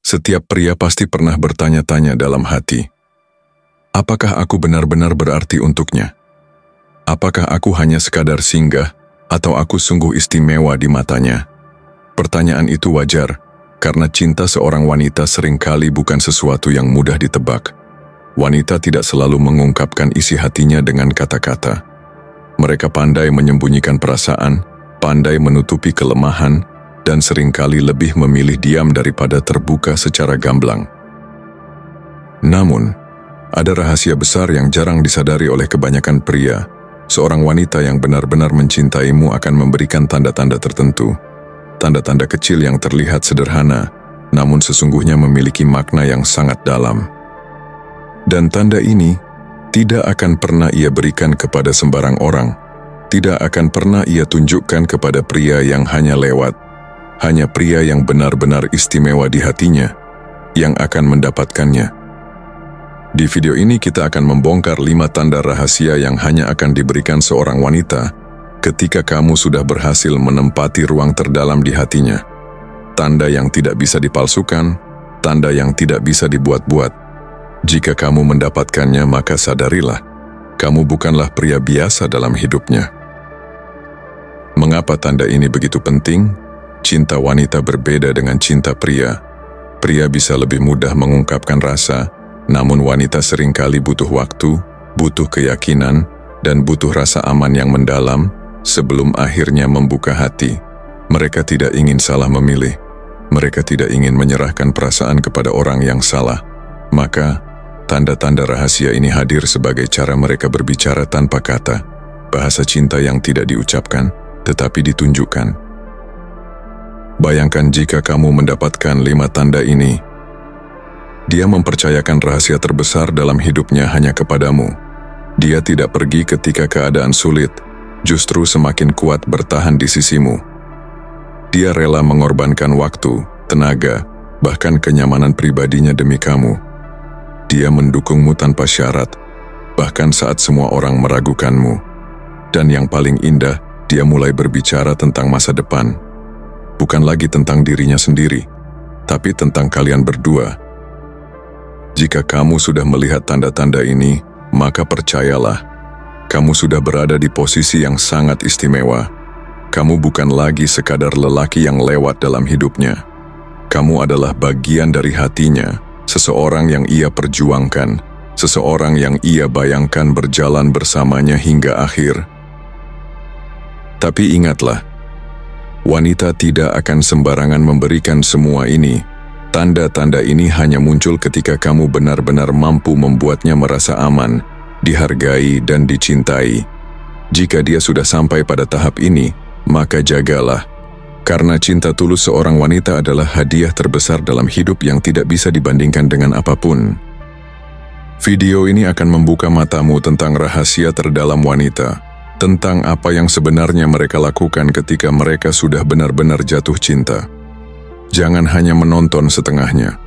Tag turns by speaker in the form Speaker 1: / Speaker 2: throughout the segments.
Speaker 1: Setiap pria pasti pernah bertanya-tanya dalam hati, apakah aku benar-benar berarti untuknya? Apakah aku hanya sekadar singgah, atau aku sungguh istimewa di matanya? Pertanyaan itu wajar, karena cinta seorang wanita seringkali bukan sesuatu yang mudah ditebak. Wanita tidak selalu mengungkapkan isi hatinya dengan kata-kata. Mereka pandai menyembunyikan perasaan, pandai menutupi kelemahan, dan seringkali lebih memilih diam daripada terbuka secara gamblang. Namun, ada rahasia besar yang jarang disadari oleh kebanyakan pria. Seorang wanita yang benar-benar mencintaimu akan memberikan tanda-tanda tertentu. Tanda-tanda kecil yang terlihat sederhana, namun sesungguhnya memiliki makna yang sangat dalam. Dan tanda ini tidak akan pernah ia berikan kepada sembarang orang, tidak akan pernah ia tunjukkan kepada pria yang hanya lewat. Hanya pria yang benar-benar istimewa di hatinya yang akan mendapatkannya. Di video ini kita akan membongkar 5 tanda rahasia yang hanya akan diberikan seorang wanita ketika kamu sudah berhasil menempati ruang terdalam di hatinya. Tanda yang tidak bisa dipalsukan, tanda yang tidak bisa dibuat-buat. Jika kamu mendapatkannya, maka sadarilah, kamu bukanlah pria biasa dalam hidupnya. Mengapa tanda ini begitu penting? Cinta wanita berbeda dengan cinta pria. Pria bisa lebih mudah mengungkapkan rasa, namun wanita seringkali butuh waktu, butuh keyakinan, dan butuh rasa aman yang mendalam sebelum akhirnya membuka hati. Mereka tidak ingin salah memilih. Mereka tidak ingin menyerahkan perasaan kepada orang yang salah. Maka, tanda-tanda rahasia ini hadir sebagai cara mereka berbicara tanpa kata, bahasa cinta yang tidak diucapkan, tetapi ditunjukkan. Bayangkan jika kamu mendapatkan 5 tanda ini. Dia mempercayakan rahasia terbesar dalam hidupnya hanya kepadamu. Dia tidak pergi ketika keadaan sulit, justru semakin kuat bertahan di sisimu. Dia rela mengorbankan waktu, tenaga, bahkan kenyamanan pribadinya demi kamu. Dia mendukungmu tanpa syarat, bahkan saat semua orang meragukanmu. Dan yang paling indah, dia mulai berbicara tentang masa depan. Bukan lagi tentang dirinya sendiri, tapi tentang kalian berdua. Jika kamu sudah melihat tanda-tanda ini, maka percayalah, kamu sudah berada di posisi yang sangat istimewa. Kamu bukan lagi sekadar lelaki yang lewat dalam hidupnya. Kamu adalah bagian dari hatinya, seseorang yang ia perjuangkan, seseorang yang ia bayangkan berjalan bersamanya hingga akhir. Tapi ingatlah, wanita tidak akan sembarangan memberikan semua ini. Tanda-tanda ini hanya muncul ketika kamu benar-benar mampu membuatnya merasa aman, dihargai dan dicintai. Jika dia sudah sampai pada tahap ini, maka jagalah. Karena cinta tulus seorang wanita adalah hadiah terbesar dalam hidup yang tidak bisa dibandingkan dengan apapun. Video ini akan membuka matamu tentang rahasia terdalam wanita, tentang apa yang sebenarnya mereka lakukan ketika mereka sudah benar-benar jatuh cinta. Jangan hanya menonton setengahnya,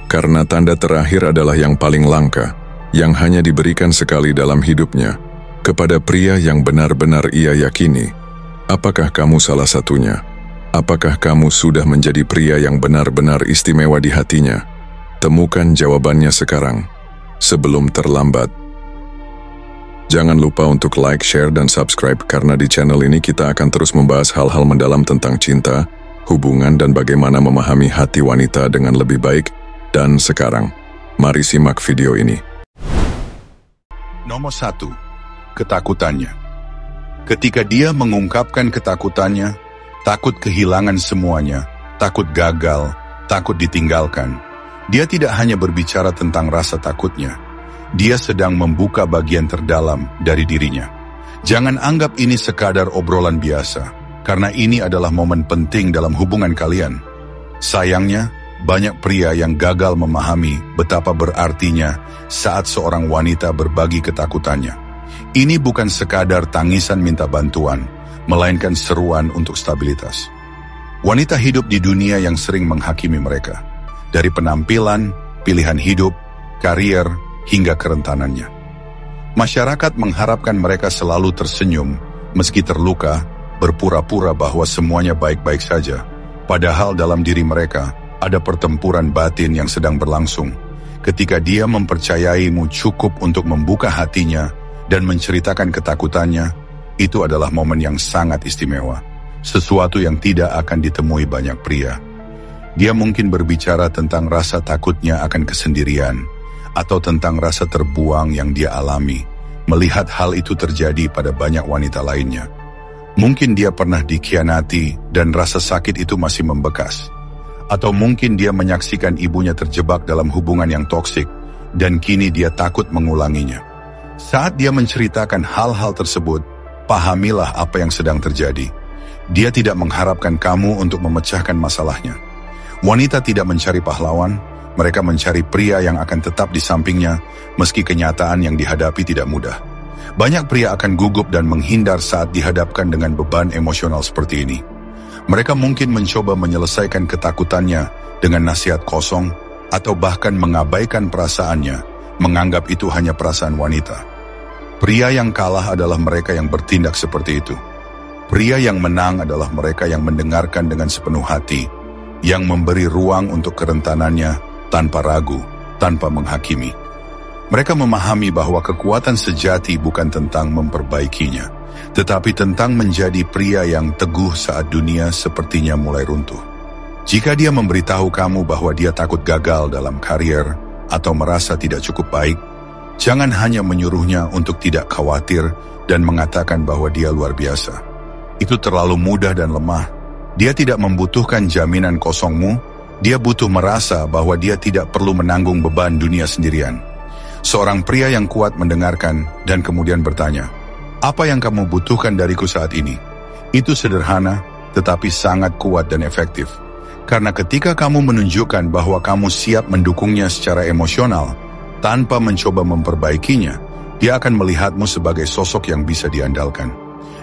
Speaker 1: karena tanda terakhir adalah yang paling langka, yang hanya diberikan sekali dalam hidupnya, kepada pria yang benar-benar ia yakini. Apakah kamu salah satunya? Apakah kamu sudah menjadi pria yang benar-benar istimewa di hatinya? Temukan jawabannya sekarang, sebelum terlambat. Jangan lupa untuk like, share, dan subscribe karena di channel ini kita akan terus membahas hal-hal mendalam tentang cinta, hubungan, dan bagaimana memahami hati wanita dengan lebih baik. Dan sekarang, mari simak video ini.
Speaker 2: Nomor 1. Ketakutannya. Ketika dia mengungkapkan ketakutannya, takut kehilangan semuanya, takut gagal, takut ditinggalkan, dia tidak hanya berbicara tentang rasa takutnya, dia sedang membuka bagian terdalam dari dirinya. Jangan anggap ini sekadar obrolan biasa, karena ini adalah momen penting dalam hubungan kalian. Sayangnya, banyak pria yang gagal memahami betapa berartinya saat seorang wanita berbagi ketakutannya. Ini bukan sekadar tangisan minta bantuan, melainkan seruan untuk stabilitas. Wanita hidup di dunia yang sering menghakimi mereka, dari penampilan, pilihan hidup, karier, hingga kerentanannya. Masyarakat mengharapkan mereka selalu tersenyum, meski terluka, berpura-pura bahwa semuanya baik-baik saja, padahal dalam diri mereka, Ada pertempuran batin yang sedang berlangsung. Ketika dia mempercayaimu cukup untuk membuka hatinya dan menceritakan ketakutannya, itu adalah momen yang sangat istimewa. Sesuatu yang tidak akan ditemui banyak pria. Dia mungkin berbicara tentang rasa takutnya akan kesendirian, atau tentang rasa terbuang yang dia alami, melihat hal itu terjadi pada banyak wanita lainnya. Mungkin dia pernah dikhianati dan rasa sakit itu masih membekas. Atau mungkin dia menyaksikan ibunya terjebak dalam hubungan yang toksik, dan kini dia takut mengulanginya. Saat dia menceritakan hal-hal tersebut, pahamilah apa yang sedang terjadi. Dia tidak mengharapkan kamu untuk memecahkan masalahnya. Wanita tidak mencari pahlawan, mereka mencari pria yang akan tetap di sampingnya, meski kenyataan yang dihadapi tidak mudah. Banyak pria akan gugup dan menghindar saat dihadapkan dengan beban emosional seperti ini. Mereka mungkin mencoba menyelesaikan ketakutannya dengan nasihat kosong, atau bahkan mengabaikan perasaannya, menganggap itu hanya perasaan wanita. Pria yang kalah adalah mereka yang bertindak seperti itu. Pria yang menang adalah mereka yang mendengarkan dengan sepenuh hati, yang memberi ruang untuk kerentanannya tanpa ragu, tanpa menghakimi. Mereka memahami bahwa kekuatan sejati bukan tentang memperbaikinya, tetapi tentang menjadi pria yang teguh saat dunia sepertinya mulai runtuh. Jika dia memberitahu kamu bahwa dia takut gagal dalam karier atau merasa tidak cukup baik, jangan hanya menyuruhnya untuk tidak khawatir dan mengatakan bahwa dia luar biasa. Itu terlalu mudah dan lemah. Dia tidak membutuhkan jaminan kosongmu, dia butuh merasa bahwa dia tidak perlu menanggung beban dunia sendirian. Seorang pria yang kuat mendengarkan dan kemudian bertanya, "Apa yang kamu butuhkan dariku saat ini?" Itu sederhana, tetapi sangat kuat dan efektif. Karena ketika kamu menunjukkan bahwa kamu siap mendukungnya secara emosional, tanpa mencoba memperbaikinya, dia akan melihatmu sebagai sosok yang bisa diandalkan.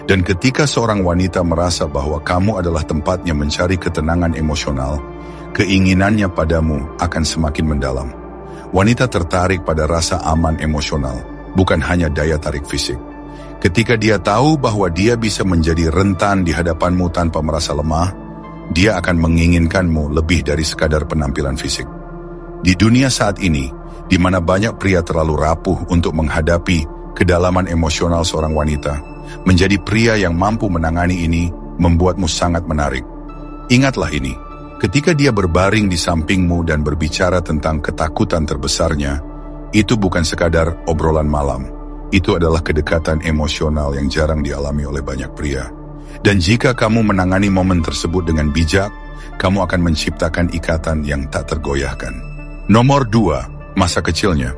Speaker 2: Dan ketika seorang wanita merasa bahwa kamu adalah tempatnya mencari ketenangan emosional, keinginannya padamu akan semakin mendalam. Wanita tertarik pada rasa aman emosional, bukan hanya daya tarik fisik. Ketika dia tahu bahwa dia bisa menjadi rentan di hadapanmu tanpa merasa lemah, dia akan menginginkanmu lebih dari sekadar penampilan fisik. Di dunia saat ini, di mana banyak pria terlalu rapuh untuk menghadapi kedalaman emosional seorang wanita, menjadi pria yang mampu menangani ini membuatmu sangat menarik. Ingatlah ini, ketika dia berbaring di sampingmu dan berbicara tentang ketakutan terbesarnya, itu bukan sekadar obrolan malam. Itu adalah kedekatan emosional yang jarang dialami oleh banyak pria. Dan jika kamu menangani momen tersebut dengan bijak, kamu akan menciptakan ikatan yang tak tergoyahkan. Nomor 2, masa kecilnya.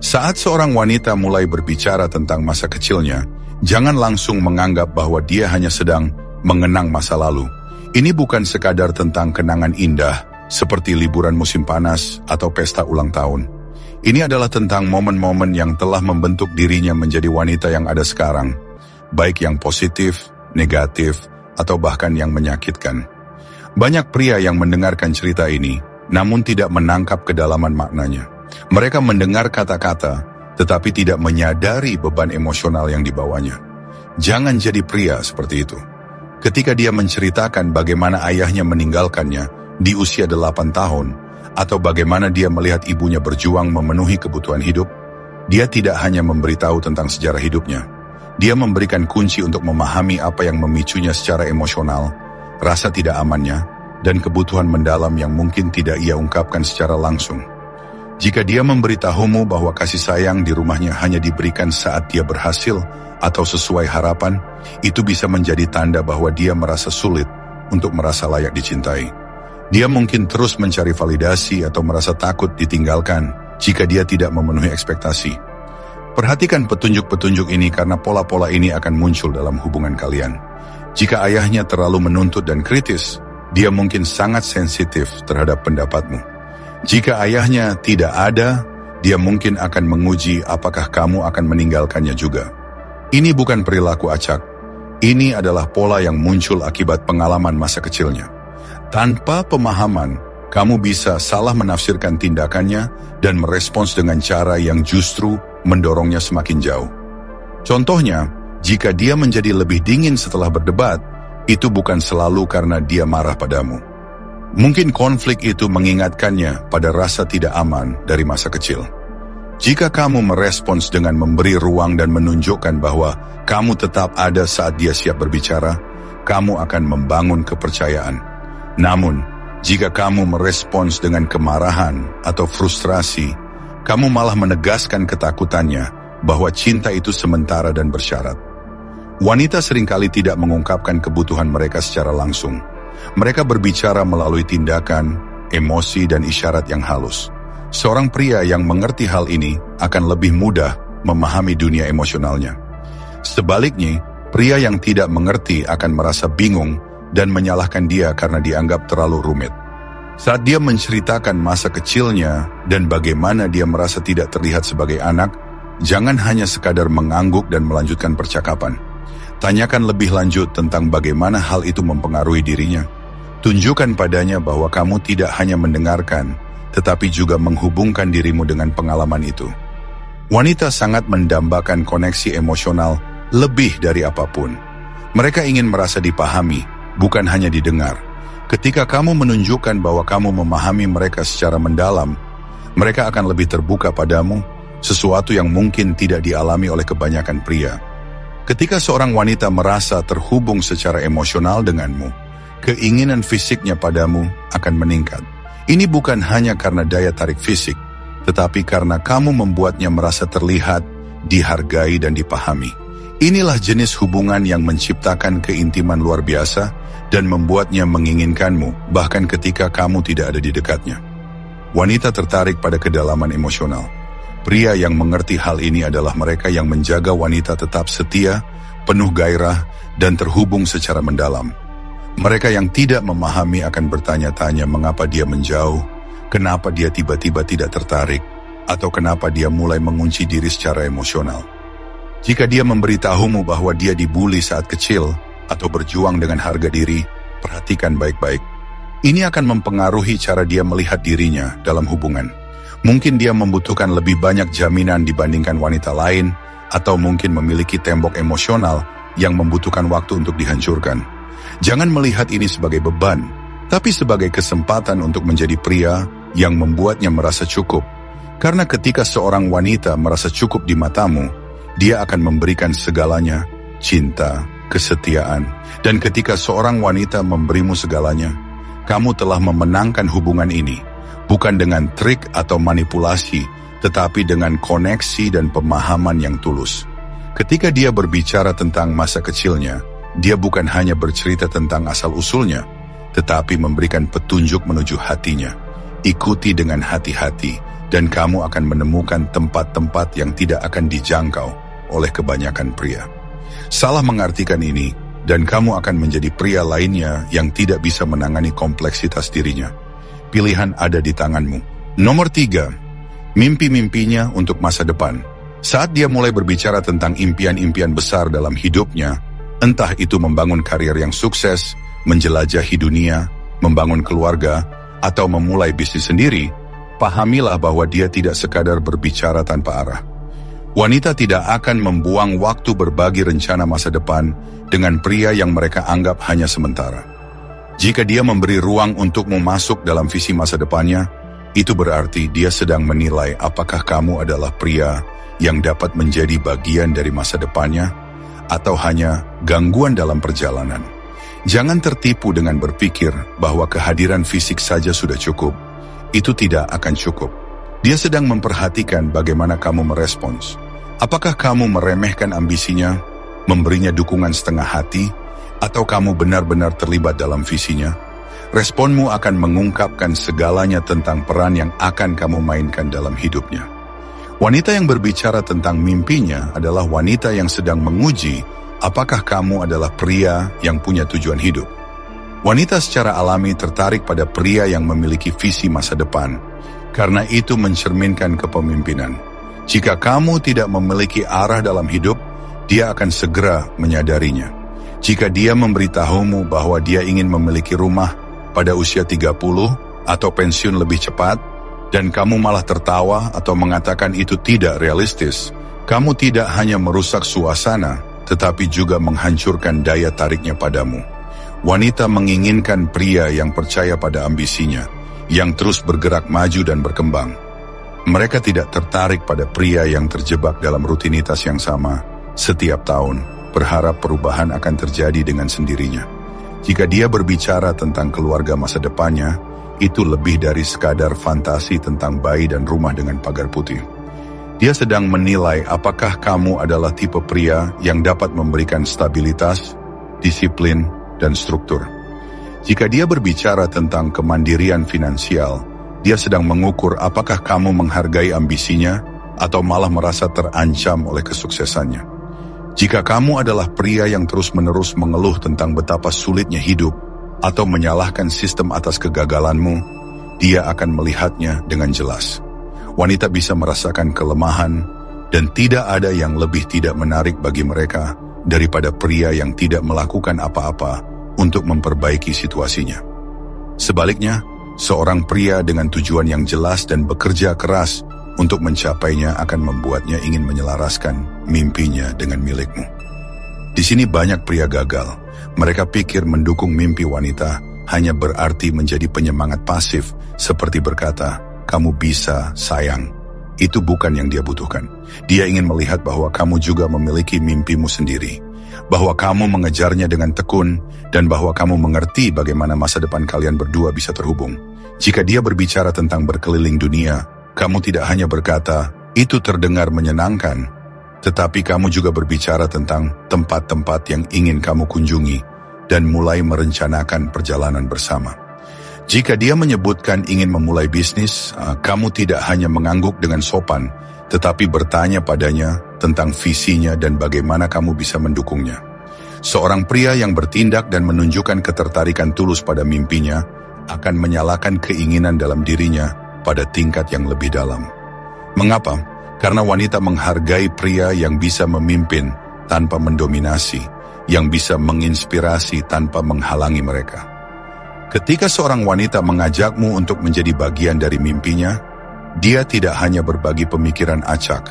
Speaker 2: Saat seorang wanita mulai berbicara tentang masa kecilnya, jangan langsung menganggap bahwa dia hanya sedang mengenang masa lalu. Ini bukan sekadar tentang kenangan indah, seperti liburan musim panas atau pesta ulang tahun. Ini adalah tentang momen-momen yang telah membentuk dirinya menjadi wanita yang ada sekarang, baik yang positif, negatif, atau bahkan yang menyakitkan. Banyak pria yang mendengarkan cerita ini, namun tidak menangkap kedalaman maknanya. Mereka mendengar kata-kata, tetapi tidak menyadari beban emosional yang dibawanya. Jangan jadi pria seperti itu. Ketika dia menceritakan bagaimana ayahnya meninggalkannya di usia 8 tahun, atau bagaimana dia melihat ibunya berjuang memenuhi kebutuhan hidup, dia tidak hanya memberitahu tentang sejarah hidupnya. Dia memberikan kunci untuk memahami apa yang memicunya secara emosional, rasa tidak amannya, dan kebutuhan mendalam yang mungkin tidak ia ungkapkan secara langsung. Jika dia memberitahumu bahwa kasih sayang di rumahnya hanya diberikan saat dia berhasil atau sesuai harapan, itu bisa menjadi tanda bahwa dia merasa sulit untuk merasa layak dicintai. Dia mungkin terus mencari validasi atau merasa takut ditinggalkan jika dia tidak memenuhi ekspektasi. Perhatikan petunjuk-petunjuk ini karena pola-pola ini akan muncul dalam hubungan kalian. Jika ayahnya terlalu menuntut dan kritis, dia mungkin sangat sensitif terhadap pendapatmu. Jika ayahnya tidak ada, dia mungkin akan menguji apakah kamu akan meninggalkannya juga. Ini bukan perilaku acak. Ini adalah pola yang muncul akibat pengalaman masa kecilnya. Tanpa pemahaman, kamu bisa salah menafsirkan tindakannya dan merespons dengan cara yang justru mendorongnya semakin jauh. Contohnya, jika dia menjadi lebih dingin setelah berdebat, itu bukan selalu karena dia marah padamu. Mungkin konflik itu mengingatkannya pada rasa tidak aman dari masa kecil. Jika kamu merespons dengan memberi ruang dan menunjukkan bahwa kamu tetap ada saat dia siap berbicara, kamu akan membangun kepercayaan. Namun, jika kamu merespons dengan kemarahan atau frustrasi, kamu malah menegaskan ketakutannya bahwa cinta itu sementara dan bersyarat. Wanita seringkali tidak mengungkapkan kebutuhan mereka secara langsung. Mereka berbicara melalui tindakan, emosi, dan isyarat yang halus. Seorang pria yang mengerti hal ini akan lebih mudah memahami dunia emosionalnya. Sebaliknya, pria yang tidak mengerti akan merasa bingung dan menyalahkan dia karena dianggap terlalu rumit. Saat dia menceritakan masa kecilnya dan bagaimana dia merasa tidak terlihat sebagai anak, jangan hanya sekadar mengangguk dan melanjutkan percakapan. Tanyakan lebih lanjut tentang bagaimana hal itu mempengaruhi dirinya. Tunjukkan padanya bahwa kamu tidak hanya mendengarkan, tetapi juga menghubungkan dirimu dengan pengalaman itu. Wanita sangat mendambakan koneksi emosional lebih dari apapun. Mereka ingin merasa dipahami, bukan hanya didengar. Ketika kamu menunjukkan bahwa kamu memahami mereka secara mendalam, mereka akan lebih terbuka padamu, sesuatu yang mungkin tidak dialami oleh kebanyakan pria. Ketika seorang wanita merasa terhubung secara emosional denganmu, keinginan fisiknya padamu akan meningkat. Ini bukan hanya karena daya tarik fisik, tetapi karena kamu membuatnya merasa terlihat, dihargai, dan dipahami. Inilah jenis hubungan yang menciptakan keintiman luar biasa dan membuatnya menginginkanmu bahkan ketika kamu tidak ada di dekatnya. Wanita tertarik pada kedalaman emosional. Pria yang mengerti hal ini adalah mereka yang menjaga wanita tetap setia, penuh gairah, dan terhubung secara mendalam. Mereka yang tidak memahami akan bertanya-tanya mengapa dia menjauh, kenapa dia tiba-tiba tidak tertarik, atau kenapa dia mulai mengunci diri secara emosional. Jika dia memberitahumu bahwa dia dibuli saat kecil atau berjuang dengan harga diri, perhatikan baik-baik. Ini akan mempengaruhi cara dia melihat dirinya dalam hubungan. Mungkin dia membutuhkan lebih banyak jaminan dibandingkan wanita lain, atau mungkin memiliki tembok emosional yang membutuhkan waktu untuk dihancurkan. Jangan melihat ini sebagai beban, tapi sebagai kesempatan untuk menjadi pria yang membuatnya merasa cukup. Karena ketika seorang wanita merasa cukup di matamu, dia akan memberikan segalanya, cinta, kesetiaan. Dan ketika seorang wanita memberimu segalanya, kamu telah memenangkan hubungan ini. Bukan dengan trik atau manipulasi, tetapi dengan koneksi dan pemahaman yang tulus. Ketika dia berbicara tentang masa kecilnya, dia bukan hanya bercerita tentang asal-usulnya, tetapi memberikan petunjuk menuju hatinya. Ikuti dengan hati-hati, dan kamu akan menemukan tempat-tempat yang tidak akan dijangkau oleh kebanyakan pria. Salah mengartikan ini, dan kamu akan menjadi pria lainnya yang tidak bisa menangani kompleksitas dirinya. Pilihan ada di tanganmu. Nomor 3, mimpi-mimpinya untuk masa depan. Saat dia mulai berbicara tentang impian-impian besar dalam hidupnya, entah itu membangun karir yang sukses, menjelajahi dunia, membangun keluarga, atau memulai bisnis sendiri, pahamilah bahwa dia tidak sekadar berbicara tanpa arah. Wanita tidak akan membuang waktu berbagi rencana masa depan dengan pria yang mereka anggap hanya sementara. Jika dia memberi ruang untukmu masuk dalam visi masa depannya, itu berarti dia sedang menilai apakah kamu adalah pria yang dapat menjadi bagian dari masa depannya, atau hanya gangguan dalam perjalanan. Jangan tertipu dengan berpikir bahwa kehadiran fisik saja sudah cukup. Itu tidak akan cukup. Dia sedang memperhatikan bagaimana kamu merespons. Apakah kamu meremehkan ambisinya, memberinya dukungan setengah hati, atau kamu benar-benar terlibat dalam visinya? Responmu akan mengungkapkan segalanya tentang peran yang akan kamu mainkan dalam hidupnya. Wanita yang berbicara tentang mimpinya adalah wanita yang sedang menguji apakah kamu adalah pria yang punya tujuan hidup. Wanita secara alami tertarik pada pria yang memiliki visi masa depan, karena itu mencerminkan kepemimpinan. Jika kamu tidak memiliki arah dalam hidup, dia akan segera menyadarinya. Jika dia memberitahumu bahwa dia ingin memiliki rumah pada usia 30 atau pensiun lebih cepat, dan kamu malah tertawa atau mengatakan itu tidak realistis, kamu tidak hanya merusak suasana, tetapi juga menghancurkan daya tariknya padamu. Wanita menginginkan pria yang percaya pada ambisinya, yang terus bergerak maju dan berkembang. Mereka tidak tertarik pada pria yang terjebak dalam rutinitas yang sama setiap tahun, berharap perubahan akan terjadi dengan sendirinya. Jika dia berbicara tentang keluarga masa depannya, itu lebih dari sekadar fantasi tentang bayi dan rumah dengan pagar putih. Dia sedang menilai apakah kamu adalah tipe pria yang dapat memberikan stabilitas, disiplin, dan struktur. Jika dia berbicara tentang kemandirian finansial, dia sedang mengukur apakah kamu menghargai ambisinya atau malah merasa terancam oleh kesuksesannya. Jika kamu adalah pria yang terus-menerus mengeluh tentang betapa sulitnya hidup atau menyalahkan sistem atas kegagalanmu, dia akan melihatnya dengan jelas. Wanita bisa merasakan kelemahan dan tidak ada yang lebih tidak menarik bagi mereka daripada pria yang tidak melakukan apa-apa untuk memperbaiki situasinya. Sebaliknya, seorang pria dengan tujuan yang jelas dan bekerja keras untuk mencapainya akan membuatnya ingin menyelaraskan mimpinya dengan milikmu. Di sini banyak pria gagal. Mereka pikir mendukung mimpi wanita hanya berarti menjadi penyemangat pasif, seperti berkata, "Kamu bisa, sayang." Itu bukan yang dia butuhkan. Dia ingin melihat bahwa kamu juga memiliki mimpimu sendiri, bahwa kamu mengejarnya dengan tekun, dan bahwa kamu mengerti bagaimana masa depan kalian berdua bisa terhubung. Jika dia berbicara tentang berkeliling dunia, kamu tidak hanya berkata, "Itu terdengar menyenangkan," tetapi kamu juga berbicara tentang tempat-tempat yang ingin kamu kunjungi dan mulai merencanakan perjalanan bersama. Jika dia menyebutkan ingin memulai bisnis, kamu tidak hanya mengangguk dengan sopan, tetapi bertanya padanya tentang visinya dan bagaimana kamu bisa mendukungnya. Seorang pria yang bertindak dan menunjukkan ketertarikan tulus pada mimpinya akan menyalakan keinginan dalam dirinya pada tingkat yang lebih dalam. Mengapa? Karena wanita menghargai pria yang bisa memimpin tanpa mendominasi, yang bisa menginspirasi tanpa menghalangi mereka. Ketika seorang wanita mengajakmu untuk menjadi bagian dari mimpinya, dia tidak hanya berbagi pemikiran acak.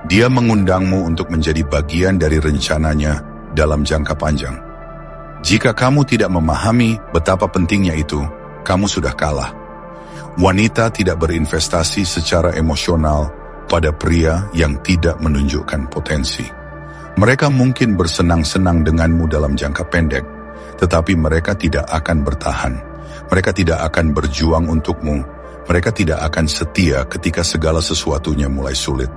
Speaker 2: Dia mengundangmu untuk menjadi bagian dari rencananya dalam jangka panjang. Jika kamu tidak memahami betapa pentingnya itu, kamu sudah kalah. Wanita tidak berinvestasi secara emosional pada pria yang tidak menunjukkan potensi. Mereka mungkin bersenang-senang denganmu dalam jangka pendek, tetapi mereka tidak akan bertahan. Mereka tidak akan berjuang untukmu. Mereka tidak akan setia ketika segala sesuatunya mulai sulit.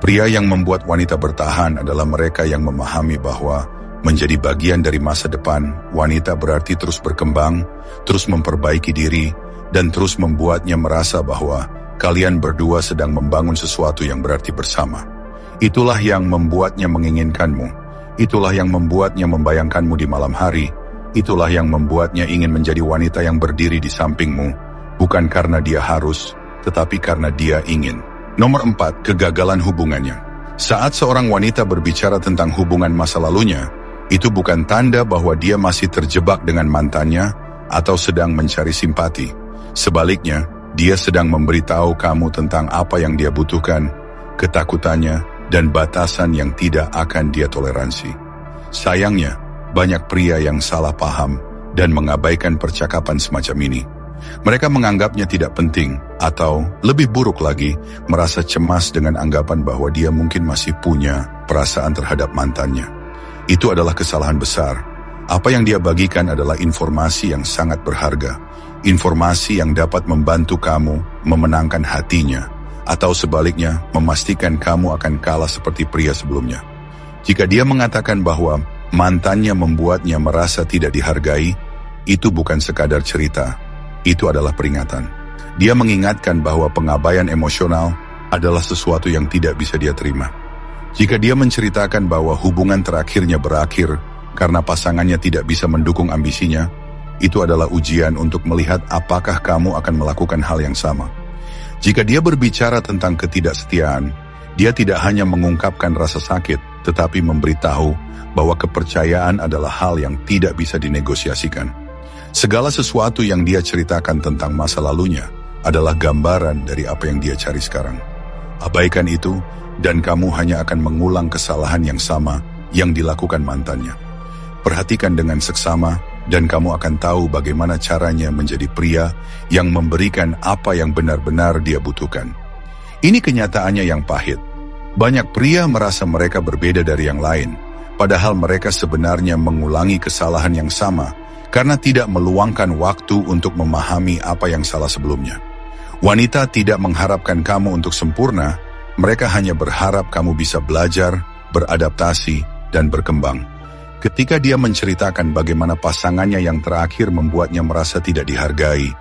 Speaker 2: Pria yang membuat wanita bertahan adalah mereka yang memahami bahwa menjadi bagian dari masa depan wanita berarti terus berkembang, terus memperbaiki diri, dan terus membuatnya merasa bahwa kalian berdua sedang membangun sesuatu yang berarti bersama. Itulah yang membuatnya menginginkanmu. Itulah yang membuatnya membayangkanmu di malam hari. Itulah yang membuatnya ingin menjadi wanita yang berdiri di sampingmu, bukan karena dia harus, tetapi karena dia ingin. Nomor 4, kegagalan hubungannya. Saat seorang wanita berbicara tentang hubungan masa lalunya, itu bukan tanda bahwa dia masih terjebak dengan mantannya atau sedang mencari simpati. Sebaliknya, dia sedang memberitahu kamu tentang apa yang dia butuhkan, ketakutannya, dan batasan yang tidak akan dia toleransi. Sayangnya, banyak pria yang salah paham dan mengabaikan percakapan semacam ini. Mereka menganggapnya tidak penting, atau lebih buruk lagi, merasa cemas dengan anggapan bahwa dia mungkin masih punya perasaan terhadap mantannya. Itu adalah kesalahan besar. Apa yang dia bagikan adalah informasi yang sangat berharga. Informasi yang dapat membantu kamu memenangkan hatinya, atau sebaliknya memastikan kamu akan kalah seperti pria sebelumnya. Jika dia mengatakan bahwa mantannya membuatnya merasa tidak dihargai, itu bukan sekadar cerita. Itu adalah peringatan. Dia mengingatkan bahwa pengabaian emosional adalah sesuatu yang tidak bisa dia terima. Jika dia menceritakan bahwa hubungan terakhirnya berakhir karena pasangannya tidak bisa mendukung ambisinya, itu adalah ujian untuk melihat apakah kamu akan melakukan hal yang sama. Jika dia berbicara tentang ketidaksetiaan, dia tidak hanya mengungkapkan rasa sakit, tetapi memberitahu bahwa kepercayaan adalah hal yang tidak bisa dinegosiasikan. Segala sesuatu yang dia ceritakan tentang masa lalunya adalah gambaran dari apa yang dia cari sekarang. Abaikan itu, dan kamu hanya akan mengulang kesalahan yang sama yang dilakukan mantannya. Perhatikan dengan seksama dan kamu akan tahu bagaimana caranya menjadi pria yang memberikan apa yang benar-benar dia butuhkan. Ini kenyataannya yang pahit. Banyak pria merasa mereka berbeda dari yang lain, padahal mereka sebenarnya mengulangi kesalahan yang sama karena tidak meluangkan waktu untuk memahami apa yang salah sebelumnya. Wanita tidak mengharapkan kamu untuk sempurna, mereka hanya berharap kamu bisa belajar, beradaptasi, dan berkembang. Ketika dia menceritakan bagaimana pasangannya yang terakhir membuatnya merasa tidak dihargai,